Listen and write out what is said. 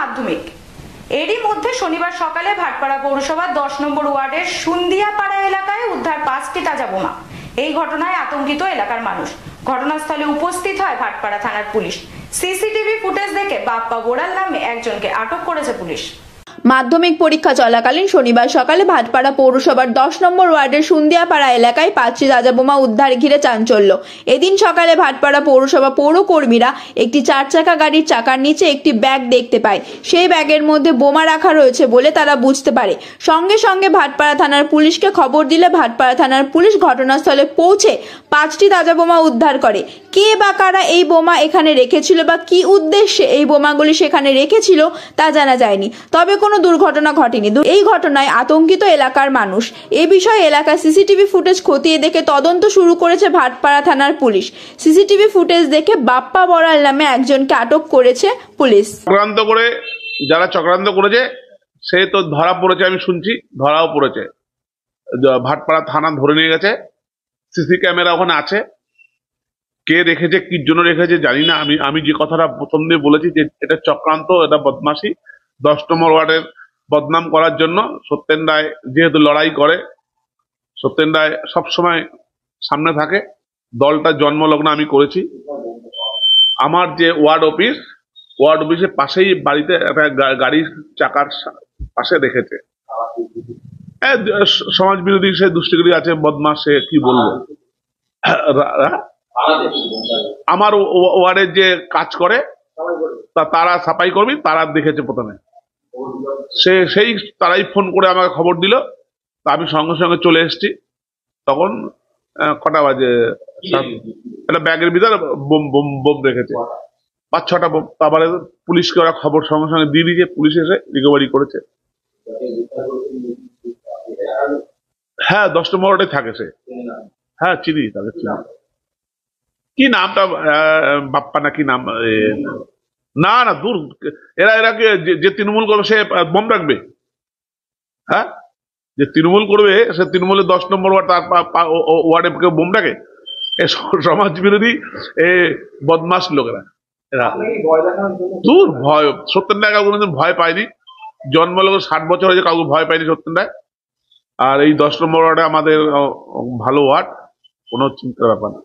মাধ্যমিক। এরই মধ্যে শনিবার সকালে ভাটপাড়া পৌরসভার 10 নম্বর ওয়ার্ডের সুন্দিয়াপাড়া এলাকায় উদ্ধার 5টি তাজা বোমা। এই ঘটনায় আতঙ্কিত এলাকার মানুষ। ঘটনাস্থলে উপস্থিত হয় ভাটপাড়া থানার পুলিশ। সিসিটিভি ফুটেজ দেখে বাপ্পা বোড়াল নামে একজনকে আটক করেছে পুলিশ। মাধ্যমিক পরীক্ষা চলাকালীন শনিবার সকালে ভাটপাড়া পৌরসভার 10 নম্বর ওয়ার্ডের সুন্দিয়াপাড়া এলাকায় 5টি তাজা বোমা উদ্ধার ঘিরে চাঞ্চল্য। এদিন সকালে ভাটপাড়া পৌরসভা পৌরকর্মীরা একটি 4 চাকা গাড়ির চাকার নিচে একটি ব্যাগ দেখতে পায়। সেই ব্যাগের মধ্যে বোমা রাখা রয়েছে বলে তারা বুঝতে পারে। সঙ্গে সঙ্গে ভাটপাড়া থানার পুলিশকে খবর দিলে ভাটপাড়া থানার পুলিশ ঘটনাস্থলে পৌঁছে 5টি তাজা বোমা উদ্ধার করে। কে বা কারা এই বোমা এখানে রেখেছিল বা কি উদ্দেশ্যে এই বোমাগুলি সেখানে রেখেছিল তা জানা যায়নি। তবে কোনো দুর্ঘটনা ঘটেনি। এই ঘটনায় আতঙ্কিত এলাকার মানুষ। এই বিষয়ে এলাকার সিসিটিভি ফুটেজ খতিয়ে দেখে তদন্ত শুরু করেছে ভাটপাড়া থানার পুলিশ। সিসিটিভি ফুটেজ দেখে বাপ্পা বড়াল নামে একজনকে আটক করেছে পুলিশ। চক্রান্ত করে যারা চক্রান্ত করেছে সে তো ধরা পড়েছে, আমি শুনছি ধরাও পড়েছে। ভাটপাড়া থানা ধরে নিয়ে গেছে, সিসি ক্যামেরা ওখানে আছে। কে রেখেছে, কি জন্য রেখেছে জানি না। আমি যে কথাটা প্রথম দিয়ে বলেছি যে এটা চক্রান্ত, এটা বদমাশি, 10 নম্বর ওয়ার্ডের বদনাম করার জন্য। সত্যেন রায় যেহেতু লড়াই করে, সত্যেন রায় সবসময় সামনে থাকে। দলটা জন্মলগ্ন আমি করেছি। আমার যে ওয়ার্ড অফিসের পাশেই বাড়িতে একটা গাড়ির চাকার পাশে রেখেছে। সমাজ বিরোধী সে দুষ্টিগুলি আছে, বদমাস, সে কি বলবো। আমার ওয়ার্ডের যে কাজ করে তারা সাফাই কর্মী, তারা দেখেছে প্রথমে। সেই তারাই ফোন করে আমাকে খবর দিল। আমি সঙ্গে সঙ্গে চলে এসেছি। তখন কটা বাজে, একটা ব্যাগের ভিতরে বোম রেখেছে, 5-6টা বোম। তারপরে পুলিশকে ওরা খবর সঙ্গে সঙ্গে দিয়ে দিয়েছে, পুলিশ এসে রিকভারি করেছে। হ্যাঁ, 10 নম্বর ওয়ার্ডে থাকে সে। হ্যাঁ, চিনি তাদের, চিনি। কি নামটা, বাপ্পা না কি নাম? না না, দূর। এরা যে তৃণমূল করবে সে বোম রাখবে? হ্যাঁ, যে তৃণমূল করবে সে তৃণমূলের 10 নম্বর ওয়ার্ড, তার ওয়ার্ডে কেউ বোম রাখে? সমাজ বিরোধী বদমাস লোকেরা এরা। দূর, ভয় সত্যেন রায় কাউকে ভয় পায়নি। জন্মলগ্ন 60 বছর হয়েছে, কাউকে ভয় পায়নি সত্যেন রায়। আর এই 10 নম্বর ওয়ার্ডে আমাদের ভালো ওয়ার্ড, কোনো চিন্তার ব্যাপার না।